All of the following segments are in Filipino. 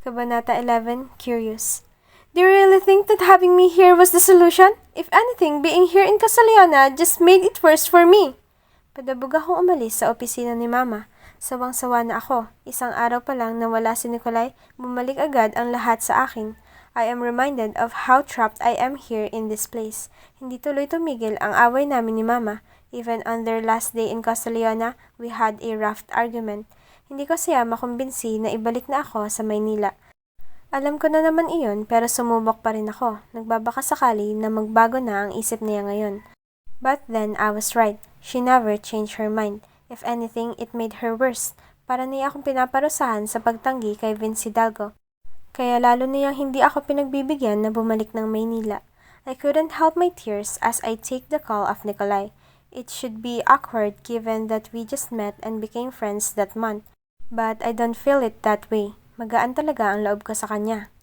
Kabanata 11, Curious. Do you really think that having me here was the solution? If anything, being here in Casaliana just made it worse for me. Padabog akong umalis sa opisina ni Mama. Sawang-sawa na ako. Isang araw pa lang na wala si Nikolay, bumalik agad ang lahat sa akin. I am reminded of how trapped I am here in this place. Hindi tuloy tumigil ang away namin ni Mama. Even on their last day in Casaliana, we had a rough argument. Hindi ko siya makumbinsi na ibalik na ako sa Maynila. Alam ko na naman iyon pero sumubok pa rin ako. Nagbabaka sakali na magbago na ang isip niya ngayon. But then I was right. She never changed her mind. If anything, it made her worse. Para niya akong pinaparusahan sa pagtanggi kay Vince Hidalgo. Kaya lalo niyang hindi ako pinagbibigyan na bumalik ng Maynila. I couldn't help my tears as I take the call of Nikolay. It should be awkward given that we just met and became friends that month. But I don't feel it that way. Magaan talaga ang loob ko sa kanya.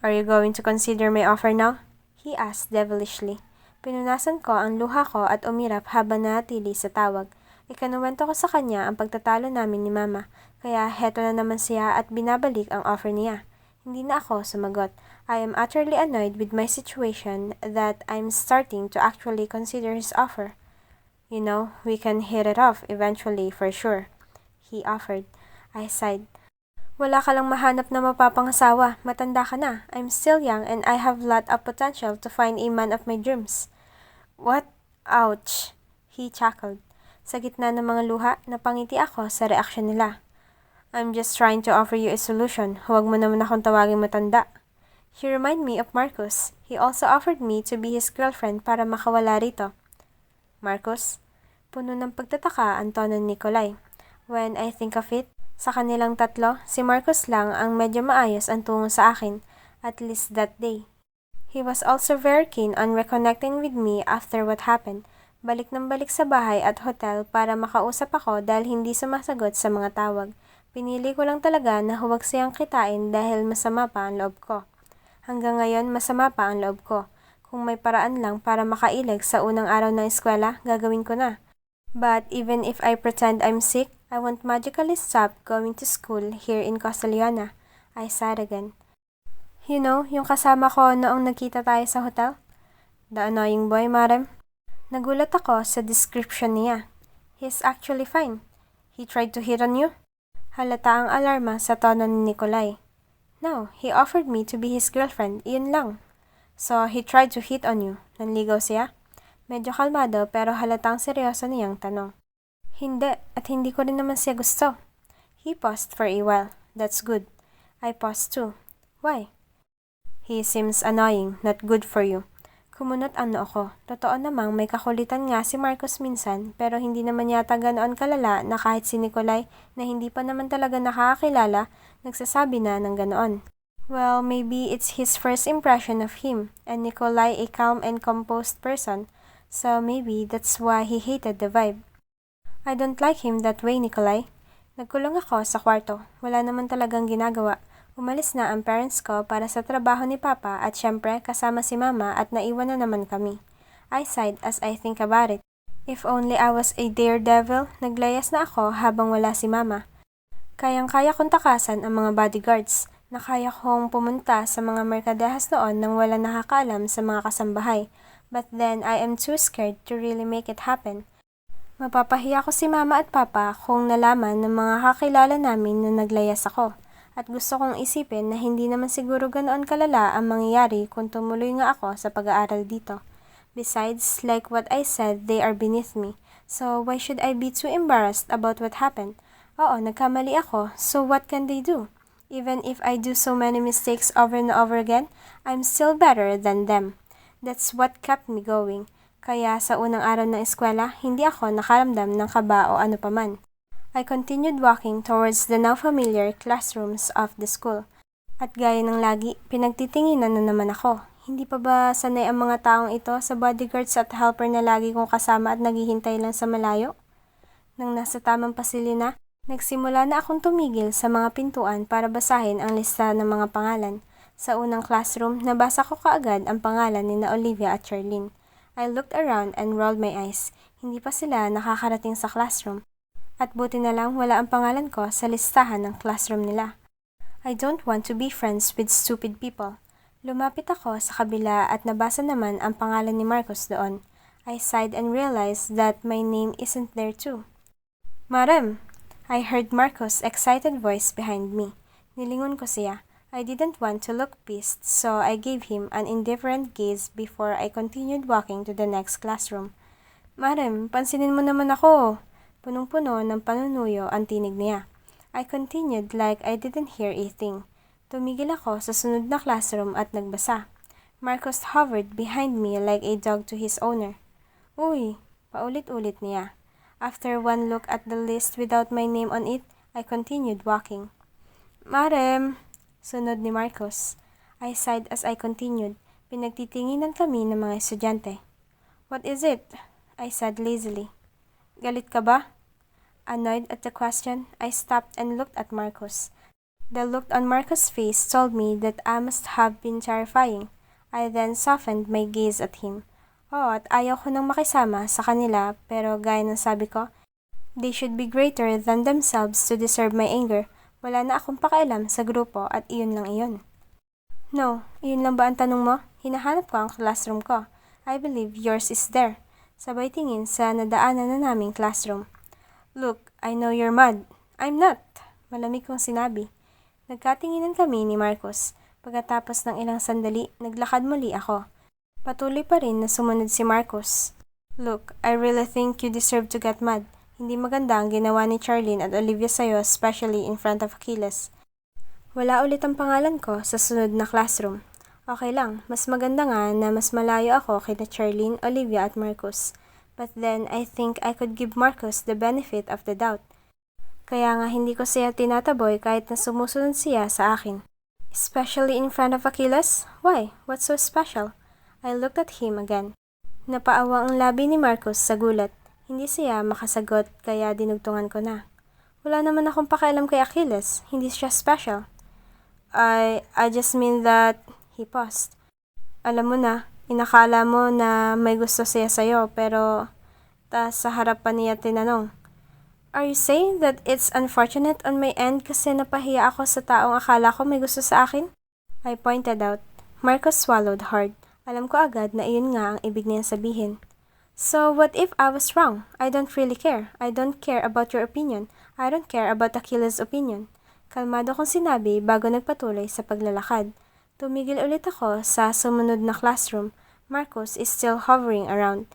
Are you going to consider my offer now? He asked devilishly. Pinunasan ko ang luha ko at umirap habang nanatili sa tawag. Ikanuwento ko sa kanya ang pagtatalo namin ni Mama. Kaya heto na naman siya at binabalik ang offer niya. Hindi na ako sumagot. I am utterly annoyed with my situation that I'm starting to actually consider his offer. You know, we can hit it off eventually for sure. He offered. I sighed. Wala ka lang mahanap na mapapangasawa. Matanda ka na. I'm still young and I have lot of potential to find a man of my dreams. What? Ouch! He chuckled. Sa gitna ng mga luha, napangiti ako sa reaksyon nila. I'm just trying to offer you a solution. Huwag mo naman akong tawaging matanda. He reminded me of Marcus. He also offered me to be his girlfriend para makawala rito. Marcus? Puno ng pagtataka ang tono ni Nikolay. When I think of it, sa kanilang tatlo, si Marcus lang ang medyo maayos ang tungo sa akin, at least that day. He was also very keen on reconnecting with me after what happened. Balik ng balik sa bahay at hotel para makausap ako dahil hindi sumasagot sa mga tawag. Pinili ko lang talaga na huwag siyang kitain dahil masama pa ang loob ko. Hanggang ngayon, masama pa ang loob ko. Kung may paraan lang para makailag sa unang araw ng eskwela, gagawin ko na. But even if I pretend I'm sick, I won't magically stop going to school here in Casaliana. I sighed again. You know, yung kasama ko noong nagkita tayo sa hotel? The annoying boy, madam. Nagulat ako sa description niya. He's actually fine. He tried to hit on you? Halata ang alarma sa tono ni Nikolay. No, he offered me to be his girlfriend, iyon lang. So, he tried to hit on you. Nanligaw siya? Medyo kalmado pero halatang seryoso niyang tanong. Hindi, at hindi ko rin naman siya gusto. He paused for a while. That's good. I paused too. Why? He seems annoying, not good for you. Kumunot ang noo ko. Totoo namang may kakulitan nga si Marcos minsan pero hindi naman yata ganoon kalala na kahit si Nikolay na hindi pa naman talaga nakakakilala, nagsasabi na ng ganoon. Well, maybe it's his first impression of him and Nikolay a calm and composed person. So maybe that's why he hated the vibe. I don't like him that way, Nikolay. Nagkulong ako sa kwarto. Wala naman talagang ginagawa. Umalis na ang parents ko para sa trabaho ni Papa at syempre kasama si Mama at naiwan na naman kami. I sighed as I think about it. If only I was a daredevil, naglayas na ako habang wala si Mama. Kayang-kaya kong takasan ang mga bodyguards. Nakaya kong pumunta sa mga merkadehas noon nang wala nakakaalam sa mga kasambahay. But then I am too scared to really make it happen. Mapapahiya ko si Mama at Papa kung nalaman ng mga kakilala namin na naglayas ako. At gusto kong isipin na hindi naman siguro ganoon kalala ang mangyayari kung tumuloy nga ako sa pag-aaral dito. Besides, like what I said, they are beneath me. So why should I be too embarrassed about what happened? Oo, nagkamali ako, so what can they do? Even if I do so many mistakes over and over again, I'm still better than them. That's what kept me going. Kaya sa unang araw ng eskwela, hindi ako nakaramdam ng kaba o ano paman. I continued walking towards the now familiar classrooms of the school. At gaya ng lagi, pinagtitinginan na naman ako. Hindi pa ba sanay ang mga taong ito sa bodyguards at helper na lagi kong kasama at naghihintay lang sa malayo? Nang nasa tamang pasilyo na, nagsimula na akong tumigil sa mga pintuan para basahin ang lista ng mga pangalan. Sa unang classroom, nabasa ko kaagad ang pangalan ni Olivia at Charlene. I looked around and rolled my eyes. Hindi pa sila nakakarating sa classroom. At buti na lang wala ang pangalan ko sa listahan ng classroom nila. I don't want to be friends with stupid people. Lumapit ako sa kabila at nabasa naman ang pangalan ni Marcos doon. I sighed and realized that my name isn't there too. Marem! I heard Marcos' excited voice behind me. Nilingon ko siya. I didn't want to look pissed, so I gave him an indifferent gaze before I continued walking to the next classroom. Marem, pansinin mo naman ako. Punong-puno ng panunuyo ang tinig niya. I continued like I didn't hear a thing. Tumigil ako sa sunod na classroom at nagbasa. Marcos hovered behind me like a dog to his owner. Uy, paulit-ulit niya. After one look at the list without my name on it, I continued walking. Marem! Sunod ni Marcos. I sighed as I continued. Pinagtitinginan kami ng mga estudyante. What is it? I said lazily. Galit ka ba? Annoyed at the question, I stopped and looked at Marcos. The look on Marcos' face told me that I must have been terrifying. I then softened my gaze at him. At ayaw ko nang makisama sa kanila pero gaya ng sabi ko, they should be greater than themselves to deserve my anger. Wala na akong pakialam sa grupo at iyon lang iyon. No, iyon lang ba ang tanong mo? Hinahanap ko ang classroom ko. I believe yours is there. Sabay tingin sa nadaanan na naming classroom. Look, I know you're mad. I'm not. Malamig kong sinabi. Nagkatinginan kami ni Marcos. Pagkatapos ng ilang sandali, naglakad muli ako. Patuloy pa rin na sumunod si Marcos. Look, I really think you deserve to get mad. Hindi maganda ang ginawa ni Charlene at Olivia sa'yo, especially in front of Achilles. Wala ulit ang pangalan ko sa sunod na classroom. Okay lang, mas maganda nga na mas malayo ako kina Charlene, Olivia at Marcos. But then, I think I could give Marcos the benefit of the doubt. Kaya nga hindi ko siya tinataboy kahit na sumusunod siya sa akin. Especially in front of Achilles? Why? What's so special? I looked at him again. Napaawa ang labi ni Marcos sa gulat. Hindi siya makasagot kaya dinugtungan ko na. Wala naman akong pakialam kay Achilles. Hindi siya special. I just mean that... He paused. Alam mo na, inakala mo na may gusto siya sa'yo pero sa harapan niya tinanong. Are you saying that it's unfortunate on my end kasi napahiya ako sa taong akala ko may gusto sa akin? I pointed out. Marcos swallowed hard. Alam ko agad na iyon nga ang ibig niya sabihin. So, what if I was wrong? I don't really care. I don't care about your opinion. I don't care about Achilles' opinion. Kalmado kong sinabi bago nagpatuloy sa paglalakad. Tumigil ulit ako sa sumunod na classroom. Marcos is still hovering around.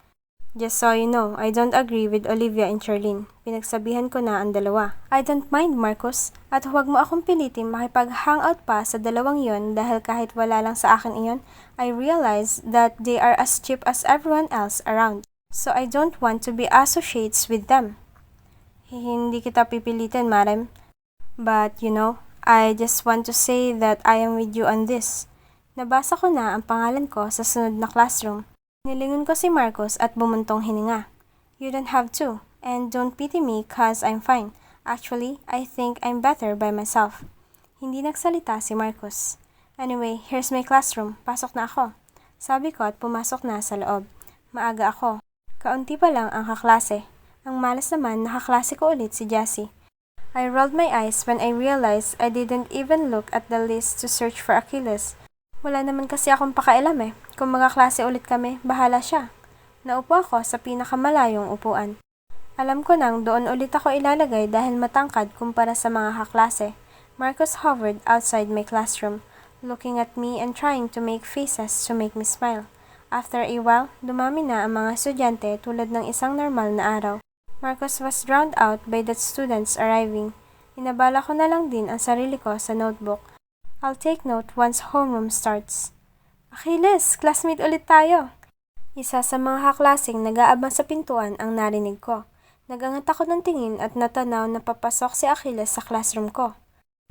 Just so you know, I don't agree with Olivia and Charlene. Pinagsabihan ko na ang dalawa. I don't mind, Marcos. At huwag mo akong pilitin makipag-hangout pa sa dalawang yon dahil kahit wala lang sa akin iyon, I realize that they are as cheap as everyone else around. So I don't want to be associates with them. Hindi kita pipilitin, Marem. But, you know, I just want to say that I am with you on this. Nabasa ko na ang pangalan ko sa sunod na classroom. Nilingon ko si Marcos at bumuntong hininga. You don't have to, and don't pity me cause I'm fine. Actually, I think I'm better by myself. Hindi nagsalita si Marcos. Anyway, here's my classroom. Pasok na ako. Sabi ko at pumasok na sa loob. Maaga ako. Kaunti pa lang ang kaklase. Ang malas naman, nakaklase ko ulit si Jessie. I rolled my eyes when I realized I didn't even look at the list to search for Achilles. Wala naman kasi akong pakailam eh. Kung magkaklase ulit kami, bahala siya. Naupo ako sa pinakamalayong upuan. Alam ko nang doon ulit ako ilalagay dahil matangkad kumpara sa mga kaklase. Marcos hovered outside my classroom, looking at me and trying to make faces to make me smile. After a while, dumami na ang mga estudyante tulad ng isang normal na araw. Marcos was drowned out by the students arriving. Inabala ko na lang din ang sarili ko sa notebook. I'll take note once homeroom starts. Achilles, classmate ulit tayo. Isa sa mga kaklaseng nag-aabang sa pintuan ang narinig ko. Nagangat ako ng tingin at natanaw na papasok si Achilles sa classroom ko.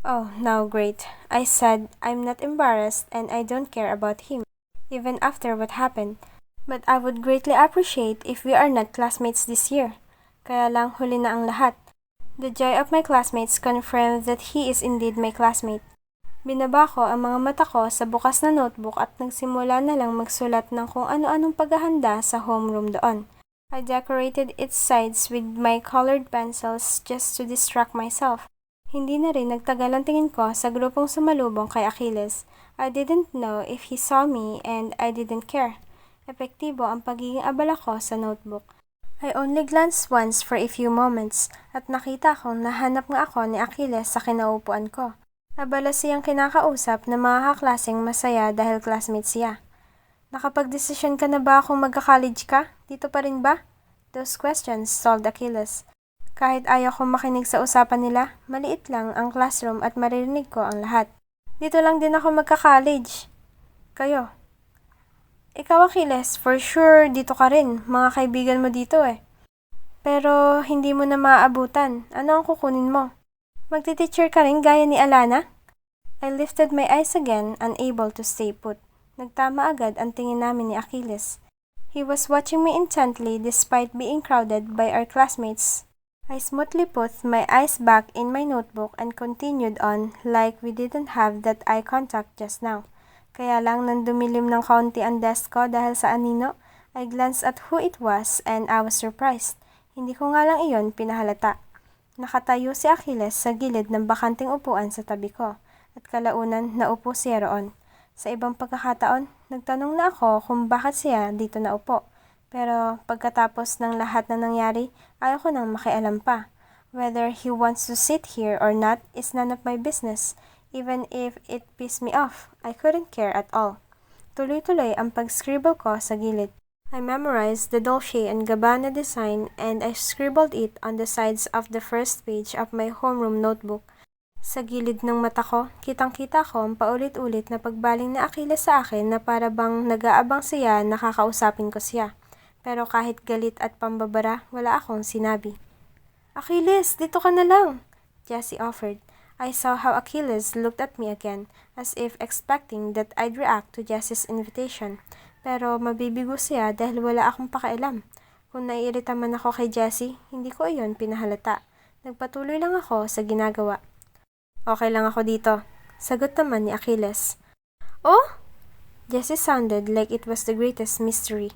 Oh, now great. I said I'm not embarrassed and I don't care about him, even after what happened. But I would greatly appreciate if we are not classmates this year. Kaya lang huli na ang lahat. The joy of my classmates confirmed that he is indeed my classmate. Binaba ko ang mga mata ko sa bukas na notebook at nagsimula na lang magsulat ng kung ano-anong paghahanda sa homeroom doon. I decorated its sides with my colored pencils just to distract myself. Hindi na rin nagtagal ang tingin ko sa grupong sumalubong kay Achilles. I didn't know if he saw me and I didn't care. Epektibo ang pagiging abala ko sa notebook. I only glanced once for a few moments at nakita kong nahanap nga ako ni Achilles sa kinaupuan ko. Abala siyang kinakausap na mga kaklaseng masaya dahil classmates siya. Nakapag-desisyon ka na ba kung magka-college ka? Dito pa rin ba? Those questions stalled Achilles. Kahit ayaw kong makinig sa usapan nila, maliit lang ang classroom at maririnig ko ang lahat. Dito lang din ako magka-college. Kayo? Ikaw, Achilles, for sure dito ka rin. Mga kaibigan mo dito eh. Pero hindi mo na maaabutan. Ano ang kukunin mo? Magti-teacher ka rin gaya ni Alana? I lifted my eyes again, unable to stay put. Nagtama agad ang tingin namin ni Achilles. He was watching me intently despite being crowded by our classmates. I smoothly put my eyes back in my notebook and continued on like we didn't have that eye contact just now. Kaya lang nang dumilim ng kaunti ang desk ko dahil sa anino, I glanced at who it was and I was surprised. Hindi ko nga lang iyon pinahalata. Nakatayo si Achilles sa gilid ng bakanting upuan sa tabi ko at kalaunan naupo siya roon. Sa ibang pagkakataon, nagtanong na ako kung bakit siya dito naupo. Pero pagkatapos ng lahat na nangyari, ayaw ko nang makialam pa. Whether he wants to sit here or not is none of my business. Even if it pissed me off, I couldn't care at all. Tuloy-tuloy ang pag-scribble ko sa gilid. I memorized the Dolce & Gabbana design and I scribbled it on the sides of the first page of my homeroom notebook. Sa gilid ng mata ko, kitang-kita ko ang paulit-ulit na pagbaling na Achilles sa akin na para bang nag-aabang siya na kakausapin ko siya. Pero kahit galit at pambabara, wala akong sinabi. Achilles, dito ka na lang, Jessie offered. I saw how Achilles looked at me again, as if expecting that I'd react to Jessie's invitation. Pero mabibigo siya dahil wala akong pakialam. Kung naiirita man ako kay Jessie, hindi ko iyon pinahalata. Nagpatuloy lang ako sa ginagawa. Okay lang ako dito, sagot naman ni Achilles. Oh? Jessie sounded like it was the greatest mystery.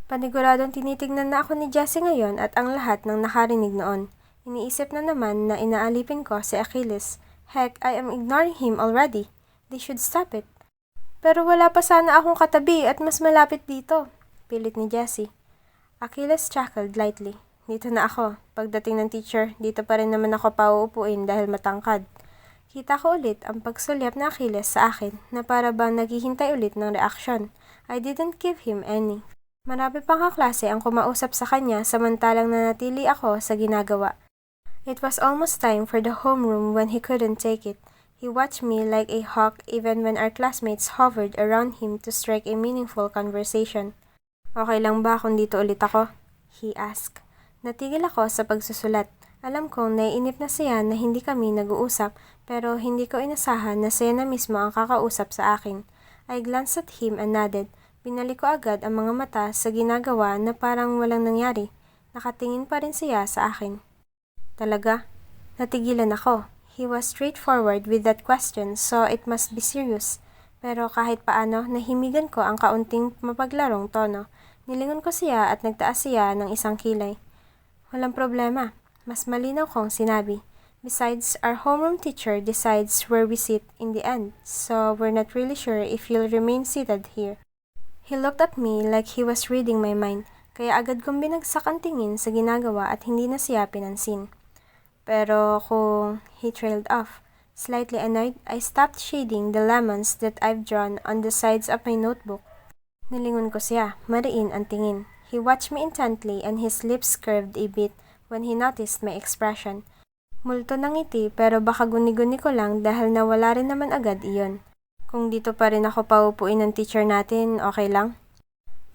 Paniguradong tinitignan na ako ni Jessie ngayon at ang lahat ng nakarinig noon. Iniisip na naman na inaalipin ko si Achilles. Heck, I am ignoring him already. They should stop it. Pero wala pa sana akong katabi at mas malapit dito, pilit ni Jessie. Achilles chuckled lightly. Dito na ako. Pagdating ng teacher, dito pa rin naman ako pauupuin dahil matangkad. Kita ko ulit ang pagsulyap na Achilles sa akin na para bang naghihintay ulit ng reaksyon. I didn't give him any. Marami pang kaklase ang kumausap sa kanya samantalang nanatili ako sa ginagawa. It was almost time for the homeroom when he couldn't take it. He watched me like a hawk even when our classmates hovered around him to strike a meaningful conversation. Okay lang ba kung dito ulit ako? He asked. Natigil ako sa pagsusulat. Alam kong naiinip na siya na hindi kami nag-uusap pero hindi ko inasahan na siya na mismo ang kakausap sa akin. I glanced at him and nodded. Binalik ko agad ang mga mata sa ginagawa na parang walang nangyari. Nakatingin pa rin siya sa akin. Talaga? Natigilan ako. He was straightforward with that question so it must be serious. Pero kahit paano, nahimigan ko ang kaunting mapaglarong tono. Nilingon ko siya at nagtaas siya ng isang kilay. Walang problema. Mas malinaw kong sinabi. Besides, our homeroom teacher decides where we sit in the end, so we're not really sure if you'll remain seated here. He looked at me like he was reading my mind, kaya agad kong binagsak ang tingin sa ginagawa at hindi na siya pinansin. Pero kung he trailed off, slightly annoyed, I stopped shading the lemons that I've drawn on the sides of my notebook. Nilingon ko siya, mariin ang tingin. He watched me intently and his lips curved a bit when he noticed my expression. Multo ng ngiti pero baka guni-guni ko lang dahil nawala rin naman agad iyon. Kung dito pa rin ako paupuin ng teacher natin, okay lang?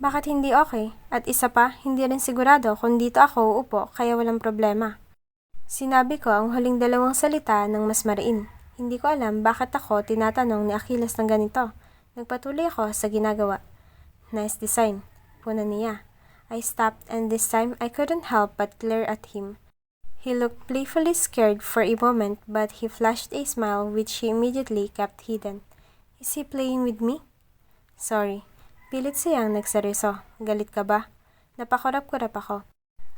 Bakit hindi okay? At isa pa, hindi rin sigurado kung dito ako uupo kaya walang problema. Sinabi ko ang huling dalawang salita ng mas mariin. Hindi ko alam bakit ako tinatanong ni Achilles ng ganito. Nagpatuloy ako sa ginagawa. Nice design, puna niya. I stopped and this time I couldn't help but glare at him. He looked playfully scared for a moment but he flashed a smile which he immediately kept hidden. Is he playing with me? Sorry. Pilit siyang nagseryoso. Galit ka ba? Napakurap-kurap ako.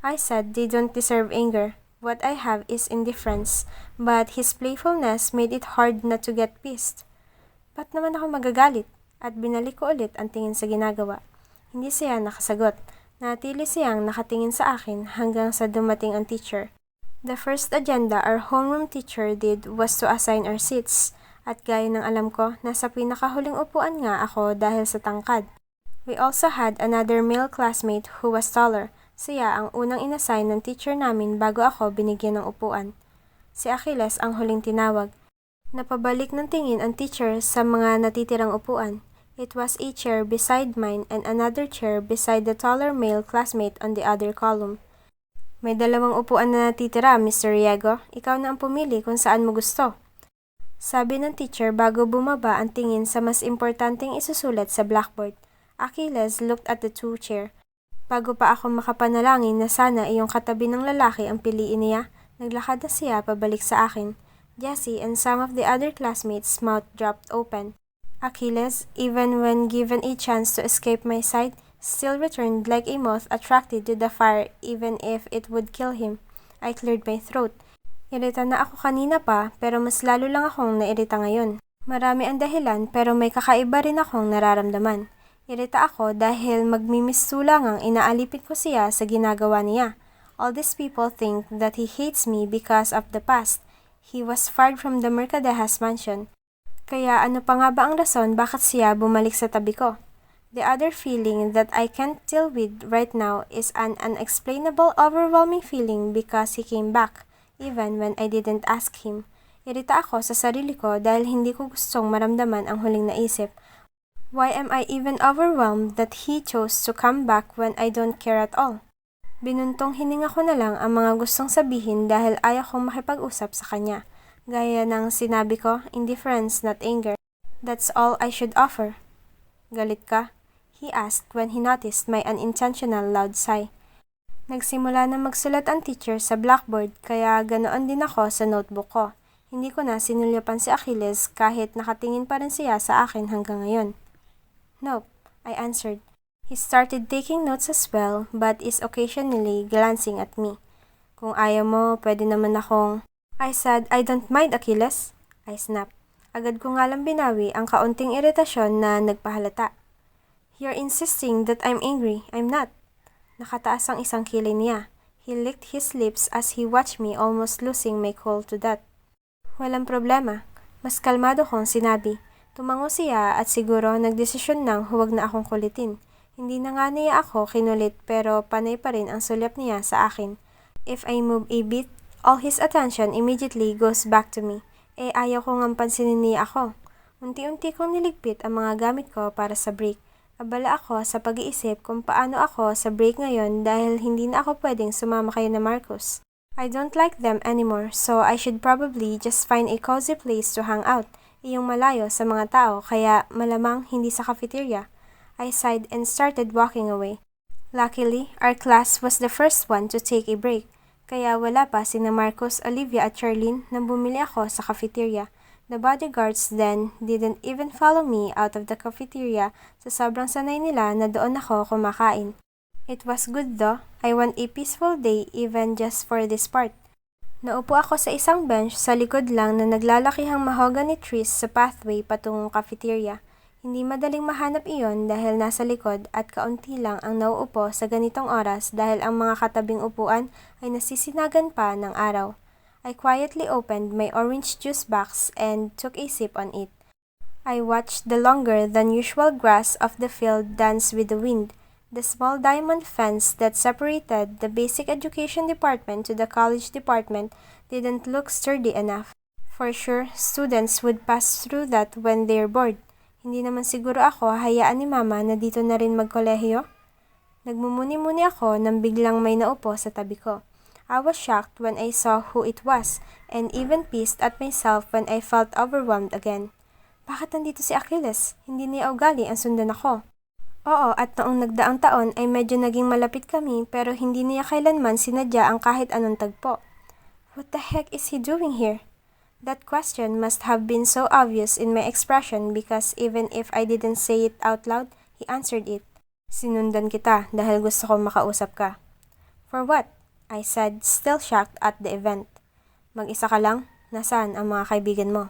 I said they don't deserve anger. what I have is indifference, but his playfulness made it hard not to get pissed. Ba't naman ako magagalit? At binalik ko ulit ang tingin sa ginagawa. Hindi siya nakasagot. Natili siyang nakatingin sa akin hanggang sa dumating ang teacher. The first agenda our homeroom teacher did was to assign our seats. At gaya ng alam ko, nasa pinakahuling upuan nga ako dahil sa tangkad. We also had another male classmate who was taller. Siya ang unang inassign ng teacher namin bago ako binigyan ng upuan. Si Achilles ang huling tinawag. Napabalik ng tingin ang teacher sa mga natitirang upuan. It was a chair beside mine and another chair beside the taller male classmate on the other column. May dalawang upuan na natitira, Mr. Riego. Ikaw na ang pumili kung saan mo gusto. Sabi ng teacher bago bumaba ang tingin sa mas importanteng isusulat sa blackboard. Achilles looked at the two chair. Bago pa ako makapanalangin na sana iyong katabi ng lalaki ang piliin niya, naglakad na siya pabalik sa akin. Jessie and some of the other classmates' mouth dropped open. Achilles, even when given a chance to escape my sight, still returned like a moth attracted to the fire even if it would kill him. I cleared my throat. Irita na ako kanina pa pero mas lalo lang akong nairita ngayon. Marami ang dahilan pero may kakaiba rin akong nararamdaman. Irita ako dahil magmimistulang ang inaalipin ko siya sa ginagawa niya. All these people think that he hates me because of the past. He was fired from the Mercadejas mansion. Kaya ano pa nga ba ang rason bakit siya bumalik sa tabi ko? The other feeling that I can't deal with right now is an unexplainable overwhelming feeling because he came back, even when I didn't ask him. Irita ako sa sarili ko dahil hindi ko gustong maramdaman ang huling naisip. Why am I even overwhelmed that he chose to come back when I don't care at all? Binuntong hininga ko na lang ang mga gustong sabihin dahil ayaw kong makipag-usap sa kanya. Gaya ng sinabi ko, indifference, not anger. That's all I should offer. Galit ka? He asked when he noticed my unintentional loud sigh. Nagsimula na magsulat ang teacher sa blackboard kaya ganoon din ako sa notebook ko. Hindi ko na sinulyapan si Achilles kahit nakatingin pa rin siya sa akin hanggang ngayon. Nope, I answered. He started taking notes as well but is occasionally glancing at me. Kung ayaw mo, pwede naman akong... I said, I don't mind, Achilles. I snapped. Agad ko nga lang binawi ang kaunting iritasyon na nagpahalata. You're insisting that I'm angry. I'm not. Nakataas ang isang kilay niya. He licked his lips as he watched me almost losing my cool to that. Walang problema. Mas kalmado kong sinabi. Tumango siya at siguro nagdesisyon nang huwag na akong kulitin. Hindi na nga niya ako kinulit pero panay pa rin ang sulyap niya sa akin. If I move a bit, all his attention immediately goes back to me. Ayaw ko ngang pansinin niya ako. Unti-unti kong niligpit ang mga gamit ko para sa break. Abala ako sa pag-iisip kung paano ako sa break ngayon dahil hindi na ako pwedeng sumama kayo na Marcos. I don't like them anymore so I should probably just find a cozy place to hang out. Iyong malayo sa mga tao kaya malamang hindi sa cafeteria. I sighed and started walking away. Luckily, our class was the first one to take a break. Kaya wala pa sina Marcos, Olivia at Charlene nang bumili ako sa cafeteria. The bodyguards then didn't even follow me out of the cafeteria sa sobrang sanay nila na doon ako kumakain. It was good though. I want a peaceful day even just for this part. Naupo ako sa isang bench sa likod lang na naglalakihang mahogany trees sa pathway patungong cafeteria. Hindi madaling mahanap iyon dahil nasa likod at kaunti lang ang nauupo sa ganitong oras dahil ang mga katabing upuan ay nasisinagan pa ng araw. I quietly opened my orange juice box and took a sip on it. I watched the longer than usual grass of the field dance with the wind. The small diamond fence that separated the basic education department to the college department didn't look sturdy enough. For sure, students would pass through that when they're bored. Hindi naman siguro ako hayaan ni Mama na dito na rin magkolehiyo. Nagmumuni-muni ako nang biglang may naupo sa tabi ko. I was shocked when I saw who it was and even pissed at myself when I felt overwhelmed again. Bakit nandito si Achilles? Hindi niya ugali ang sundan ako. Oo, at noong nagdaang taon ay medyo naging malapit kami pero hindi niya kailanman sinadya ang kahit anong tagpo. What the heck is he doing here? That question must have been so obvious in my expression because even if I didn't say it out loud, he answered it. Sinundan kita dahil gusto kong makausap ka. For what? I said, still shocked at the event. Mag-isa ka lang? Nasaan ang mga kaibigan mo?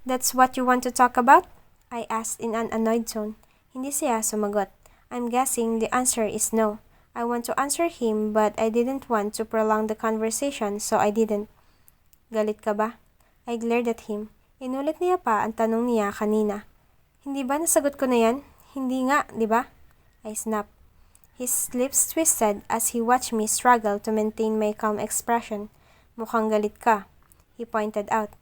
That's what you want to talk about? I asked in an annoyed tone. Hindi siya sumagot. I'm guessing the answer is no. I want to answer him but I didn't want to prolong the conversation so I didn't. Galit ka ba? I glared at him. Inulit niya pa ang tanong niya kanina. Hindi ba nasagot ko na yan? Hindi nga, di ba? I snapped. His lips twisted as he watched me struggle to maintain my calm expression. Mukhang galit ka, he pointed out.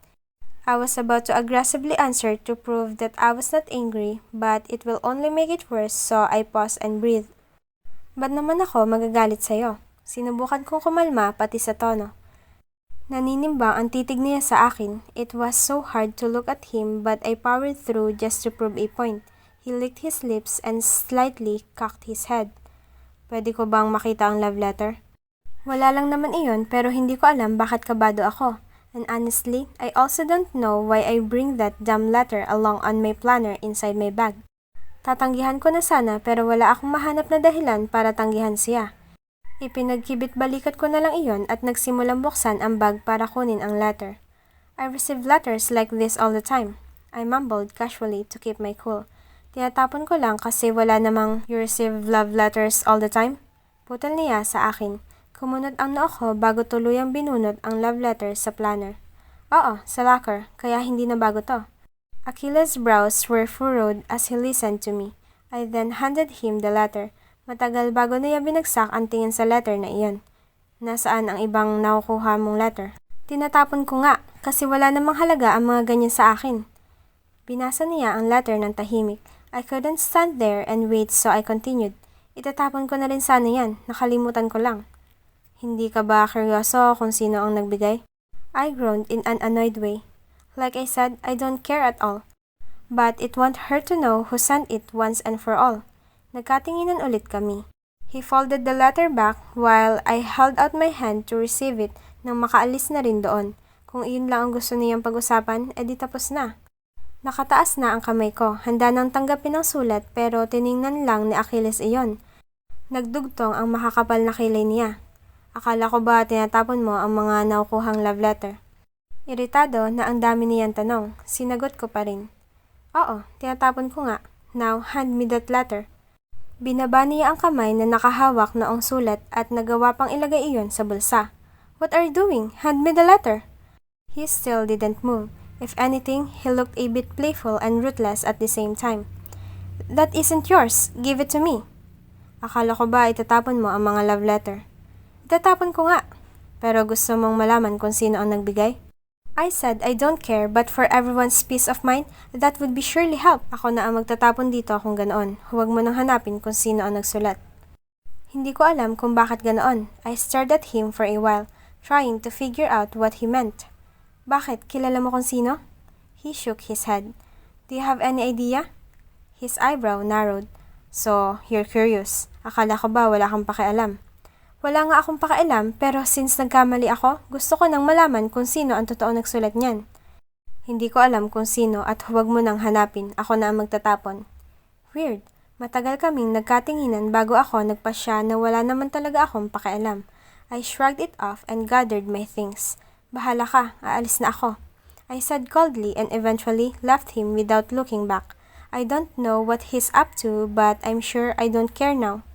I was about to aggressively answer to prove that I was not angry, but it will only make it worse, so I paused and breathed. Ba't naman ako magagalit sa'yo? Sinubukan kong kumalma pati sa tono. Naninimbang ang titig niya sa akin. It was so hard to look at him, but I powered through just to prove a point. He licked his lips and slightly cocked his head. Pwede ko bang makita ang love letter? Wala lang naman iyon pero hindi ko alam bakit kabado ako. And honestly, I also don't know why I bring that damn letter along on my planner inside my bag. Tatanggihan ko na sana pero wala akong mahanap na dahilan para tanggihan siya. Ipinagkibit-balikat ko na lang iyon at nagsimulang buksan ang bag para kunin ang letter. I receive letters like this all the time. I mumbled casually to keep my cool. Tinatapon ko lang kasi wala namang you receive love letters all the time. Putol niya sa akin. Kumunot ang noo ko bago tuluyang binunot ang love letter sa planner. Oo, sa locker, kaya hindi na bago to. Achilles' brows were furrowed as he listened to me. I then handed him the letter. Matagal bago niya binagsak ang tingin sa letter na iyon. Nasaan ang ibang nakukuha mong letter? Tinatapon ko nga, kasi wala namang halaga ang mga ganyan sa akin. Binasa niya ang letter ng tahimik. I couldn't stand there and wait so I continued. Itatapon ko na rin sana yan, nakalimutan ko lang. Hindi ka ba kuryoso kung sino ang nagbigay? I groaned in an annoyed way. Like I said, I don't care at all. But it won't hurt to know who sent it once and for all. Nagkatinginan ulit kami. He folded the letter back while I held out my hand to receive it nang makaalis na rin doon. Kung iyon lang ang gusto niyang pag-usapan, edi tapos na. Nakataas na ang kamay ko, handa nang tanggapin ang sulat pero tiningnan lang ni Achilles iyon. Nagdugtong ang makakapal na kilay niya. Akala ko ba tinatapon mo ang mga nakukuhang love letter? Iritado na ang dami niyang tanong, sinagot ko pa rin. Oo, tinatapon ko nga. Now, hand me that letter. Binaba niya ang kamay na nakahawak noong sulat at nagawa pang ilagay iyon sa bulsa. What are you doing? Hand me the letter. He still didn't move. If anything, he looked a bit playful and ruthless at the same time. That isn't yours. Give it to me. Akala ko ba itatapon mo ang mga love letter? Itatapon ko nga. Pero gusto mong malaman kung sino ang nagbigay? I said I don't care but for everyone's peace of mind, that would be surely help. Ako na ang magtatapon dito kung ganoon. Huwag mo nang hanapin kung sino ang nagsulat. Hindi ko alam kung bakit ganoon. I stared at him for a while, trying to figure out what he meant. Bakit? Kilala mo kung sino? He shook his head. Do you have any idea? His eyebrow narrowed. So, you're curious. Akala ko ba wala kang pakialam? Wala nga akong pakialam pero since nagkamali ako, gusto ko nang malaman kung sino ang totoo nagsulat niyan. Hindi ko alam kung sino at huwag mo nang hanapin. Ako na ang magtatapon. Weird. Matagal kaming nagkatinginan bago ako nagpasya na wala naman talaga akong pakialam. I shrugged it off and gathered my things. Bahala ka, aalis na ako. I said coldly and eventually left him without looking back. I don't know what he's up to but I'm sure I don't care now.